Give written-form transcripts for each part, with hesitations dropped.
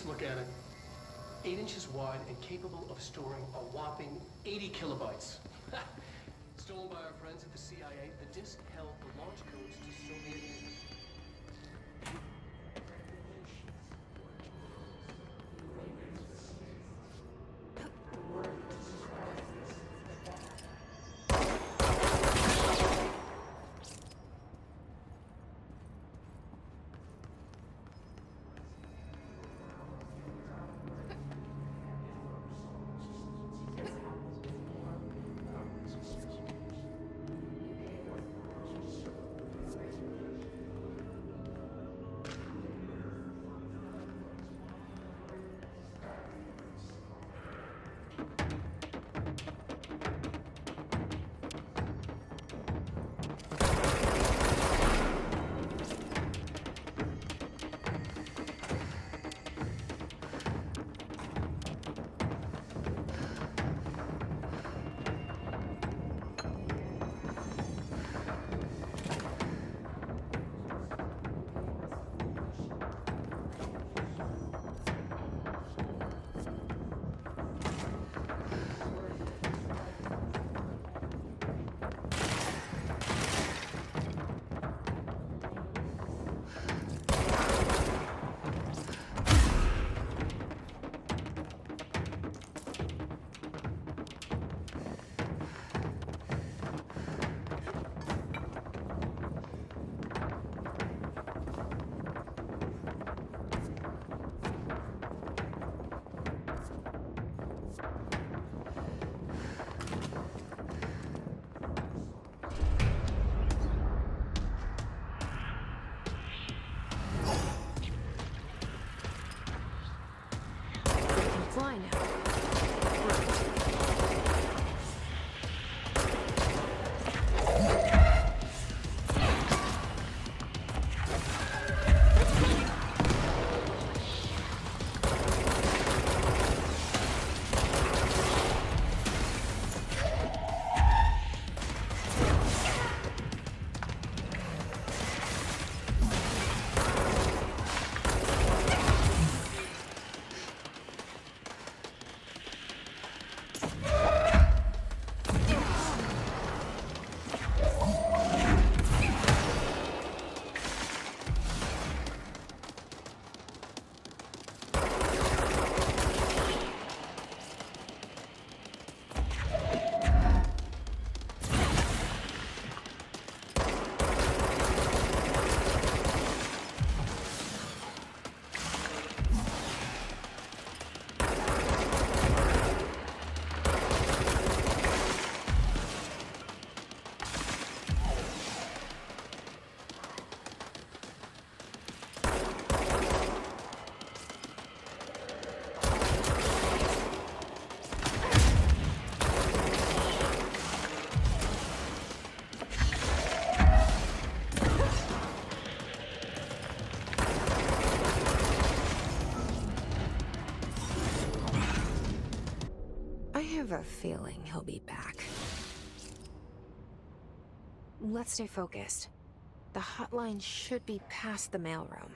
look at it. 8 inches wide and capable of storing a whopping 80 kilobytes. Stolen by our friends at the CIA, the disk held the launch codes to Soviet Union. Fly now. I have a feeling he'll be back. Let's stay focused. The hotline should be past the mailroom.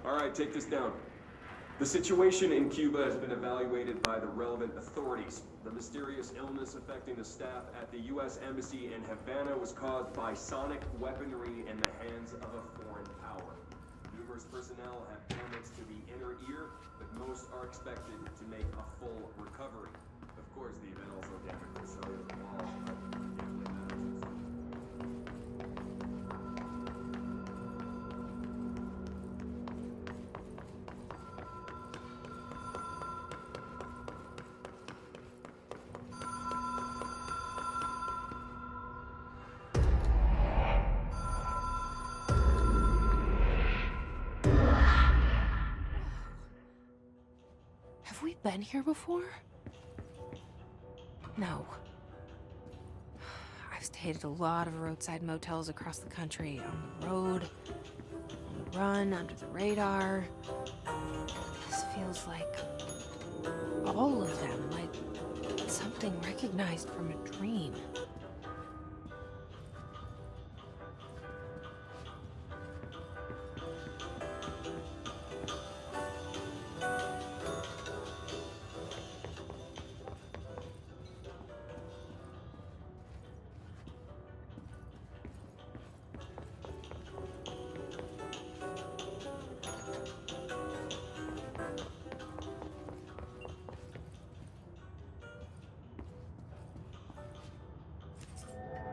All right, take this down. The situation in Cuba has been evaluated by the relevant authorities. The mysterious illness affecting the staff at the U.S. Embassy in Havana was caused by sonic weaponry in the hands of a foreign power. Numerous personnel have damage to the inner ear, but most are expected to make a full recovery. Of course, the event also damaged the cellular wall. been here before? No. I've stayed at a lot of roadside motels across the country, on the road, on the run, under the radar. This feels like all of them, like something recognized from a dream.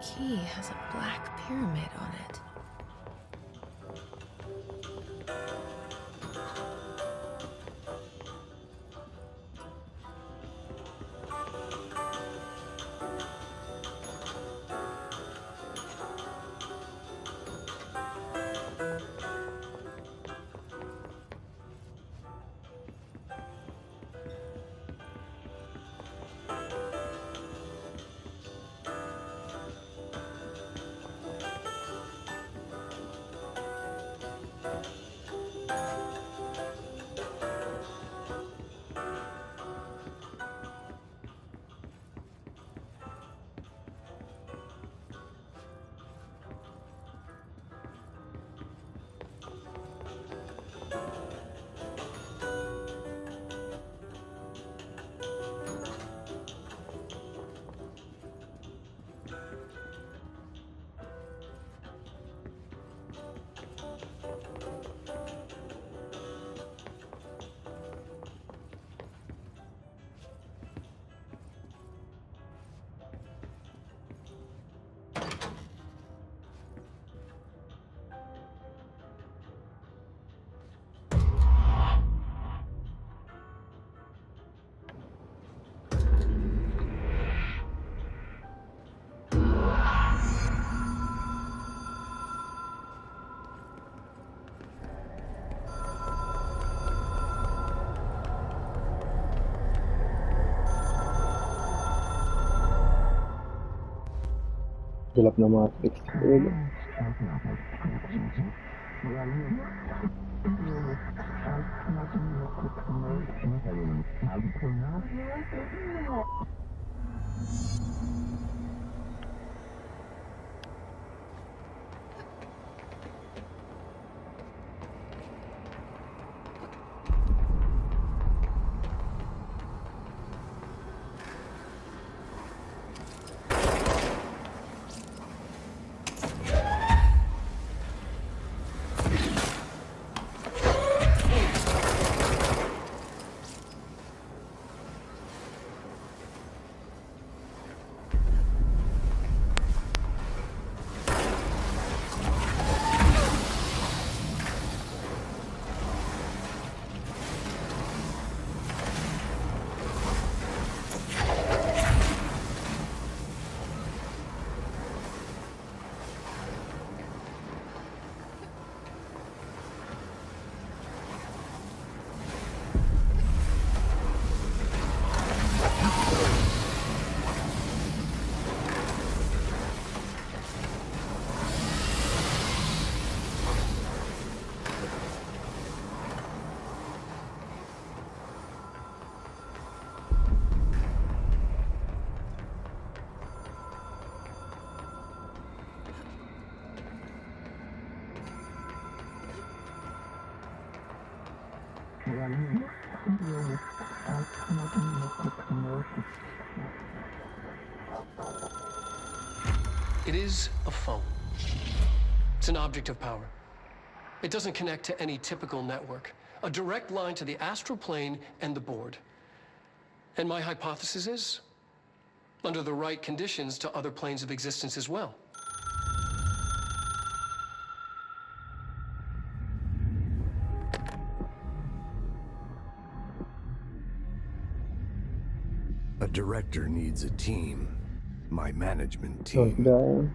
Key has a black pyramid on it. Gelap na Matrix. It is a phone. It's an object of power. It doesn't connect to any typical network. A direct line to the astral plane and the board. And my hypothesis is, under the right conditions, to other planes of existence as well. A director needs a team. My management Oh, team. sudah.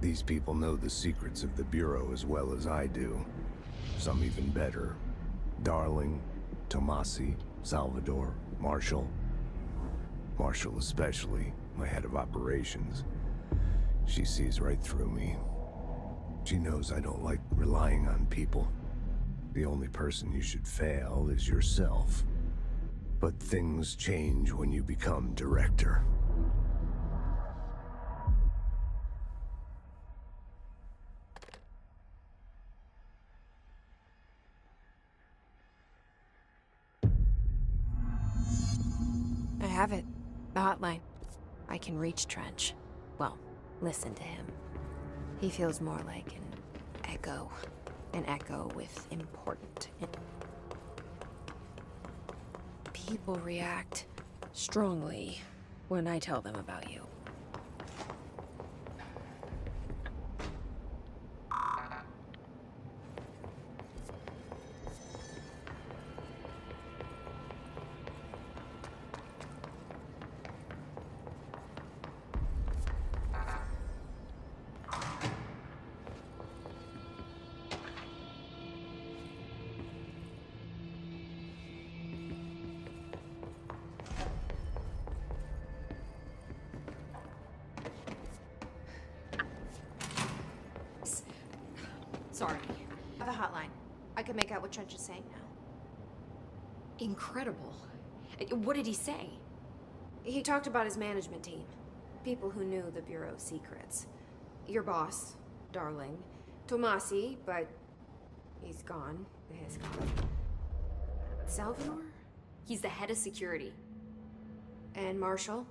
These people know the secrets of the Bureau as well as I do. Some even better. Darling, Tomasi, Salvador, Marshall. Marshall especially, my head of operations. She sees right through me. She knows I don't like relying on people. The only person you should fail is yourself. But things change when you become director. I have it. The hotline. I can reach Trench. Well, listen to him. He feels more like an echo. An echo with important. People react strongly when I tell them about you. Sorry. I have a hotline. I can make out what Trench is saying now. Incredible. What did he say? He talked about his management team. People who knew the Bureau's secrets. Your boss, Darling. Tomasi, but he's gone. He's gone. Salvador? He's the head of security. And Marshall?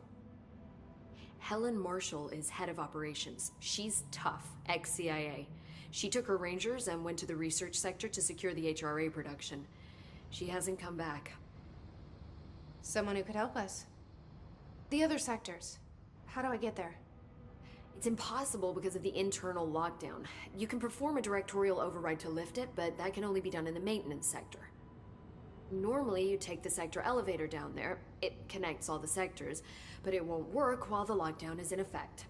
Helen Marshall is head of operations. She's tough, ex-CIA. She took her Rangers and went to the research sector to secure the HRA production. She hasn't come back. Someone who could help us. The other sectors. How do I get there? It's impossible because of the internal lockdown. You can perform a directorial override to lift it, but that can only be done in the maintenance sector. Normally, you take the sector elevator down there. It connects all the sectors, but it won't work while the lockdown is in effect.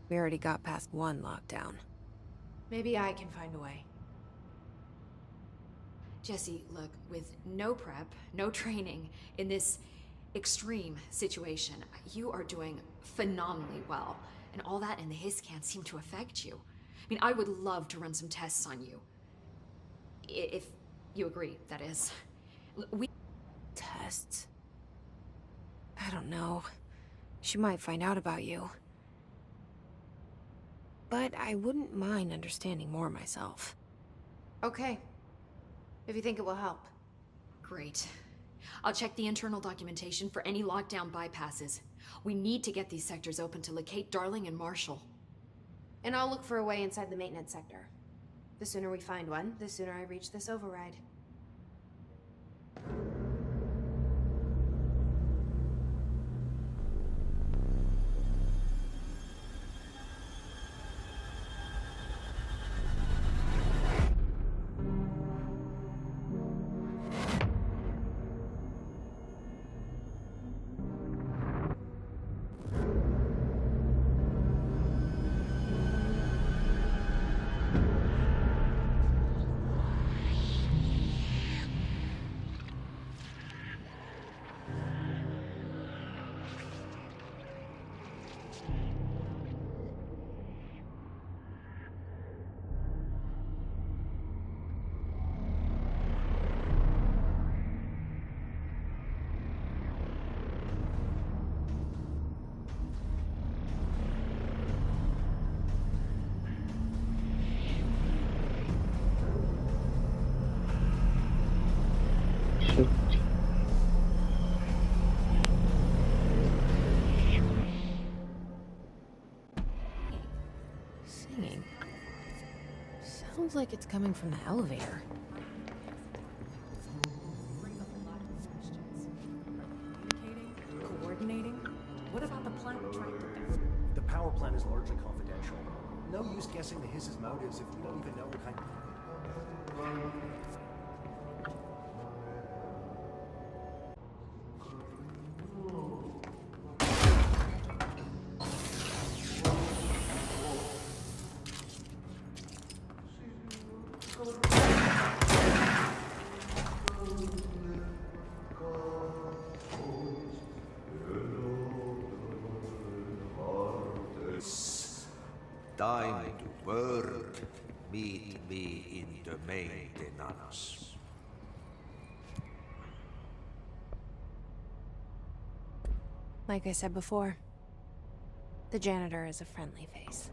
We already got past one lockdown. Maybe I can find a way. Jesse, look, with no prep, no training, in this extreme situation, you are doing phenomenally well. And all that and the hiss can't seem to affect you. I mean, I would love to run some tests on you. If you agree, that is. Tests? I don't know. She might find out about you. But I wouldn't mind understanding more myself. Okay. If you think it will help. Great. I'll check the internal documentation for any lockdown bypasses. We need to get these sectors open to locate Darling and Marshall. And I'll look for a way inside the maintenance sector. The sooner we find one, the sooner I reach this override. Shit. Singing. Sounds like it's coming from the elevator. Coordinating? What about the plant we're trying to put down? The power plant is largely confidential. No use guessing the hiss's motives if we don't even know what kind of... time to work. Meet me in the maintenance. Like I said before, the janitor is a friendly face.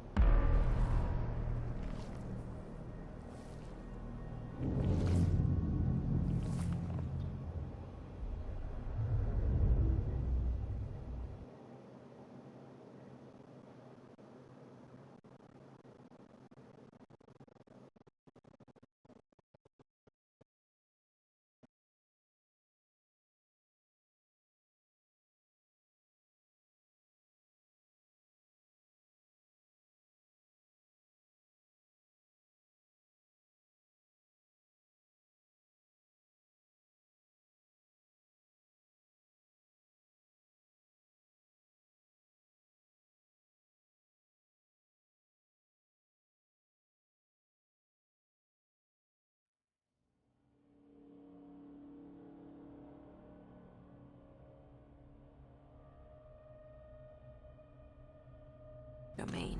Domain.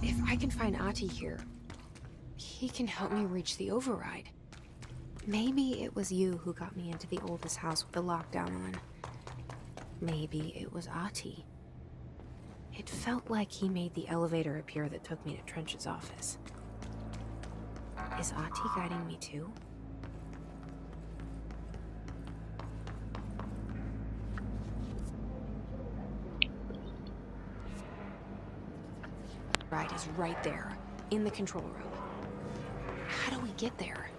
If I can find Ahti here, he can help me reach the override. Maybe it was you who got me into the oldest house with the lockdown on. Maybe it was Ahti. It felt like he made the elevator appear that took me to Trench's office. Is Ahti guiding me too? Ride is right there, in the control room. How do we get there?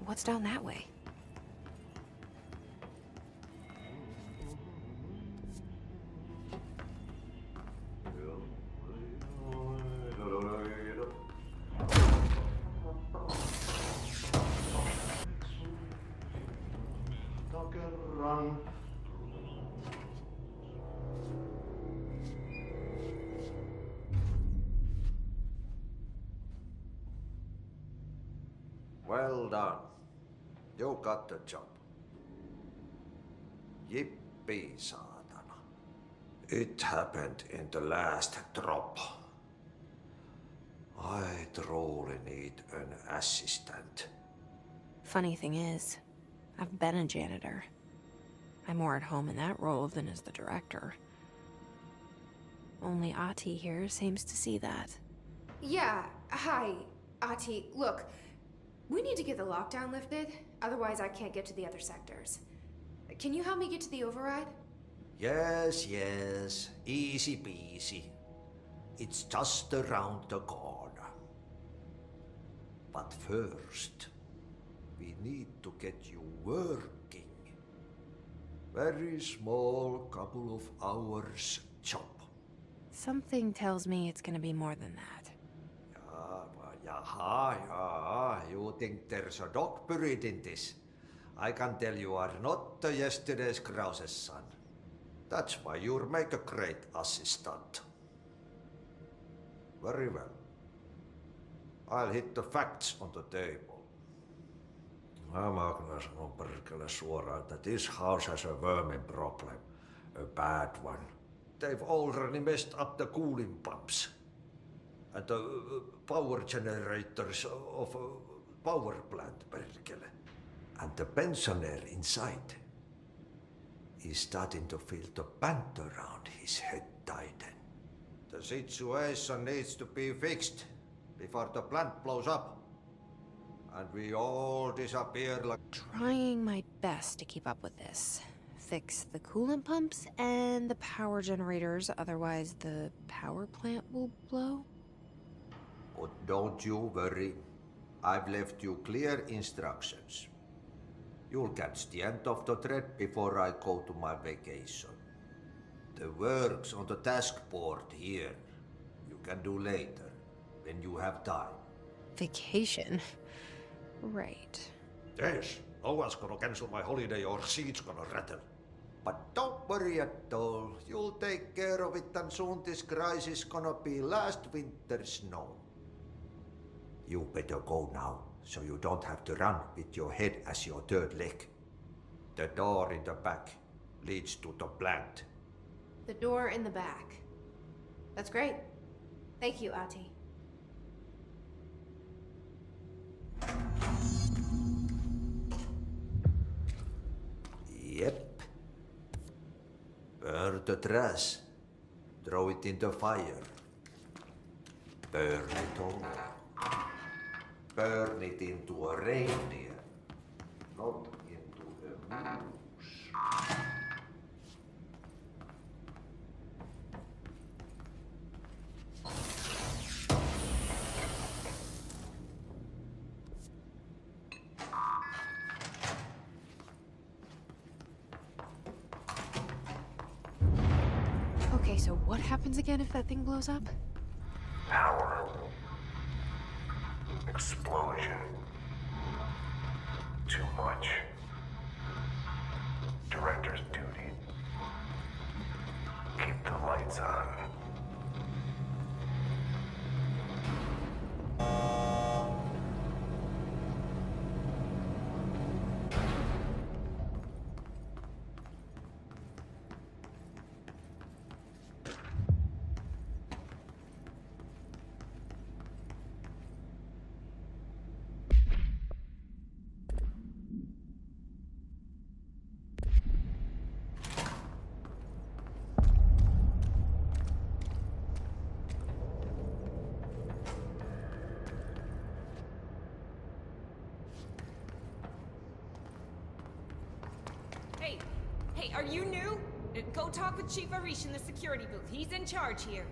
What's down that way? Well done. You got the job. Yippee, saatana. It happened in the last drop. I truly need an assistant. Funny thing is, I've been a janitor. I'm more at home in that role than as the director. Only Ahti here seems to see that. Yeah, hi, Ahti. Look, we need to get the lockdown lifted, otherwise I can't get to the other sectors. Can you help me get to the override? Yes, easy peasy. It's just around the corner. But first, we need to get you working. Very small, couple of hours job. Something tells me it's gonna be more than that. You think there's a dog buried in this? I can tell you are not the yesterday's Krause's son. That's why you'll make a great assistant. Very well. I'll hit the facts on the table. Mä kyllä sanon perkele suoraan, that this house has a vermin problem. A bad one. They've already messed up the cooling pumps. And the power generators of a power plant, perkele. And the pensioner inside is starting to feel the band around his head tighten. The situation needs to be fixed before the plant blows up. And we all disappear like... Trying my best to keep up with this. Fix the coolant pumps and the power generators, otherwise the power plant will blow? But don't you worry. I've left you clear instructions. You'll catch the end of the thread before I go to my vacation. The work's on the task board here. You can do later, when you have time. Vacation? Right. Yes, no one's gonna cancel my holiday or seat's gonna rattle. But don't worry at all. You'll take care of it and soon this crisis gonna be last winter's snow. You better go now, so you don't have to run with your head as your third leg. The door in the back leads to the plant. The door in the back. That's great. Thank you, Ahti. Yep. Burn the trash. Throw it in the fire. Burn it all. Burn it into a reindeer, not into a moose. Okay, so what happens again if that thing blows up? Power. Explosion. Too much. Director's duty. Keep the lights on. Hey, are you new? Go talk with Chief Arish in the security booth. He's in charge here.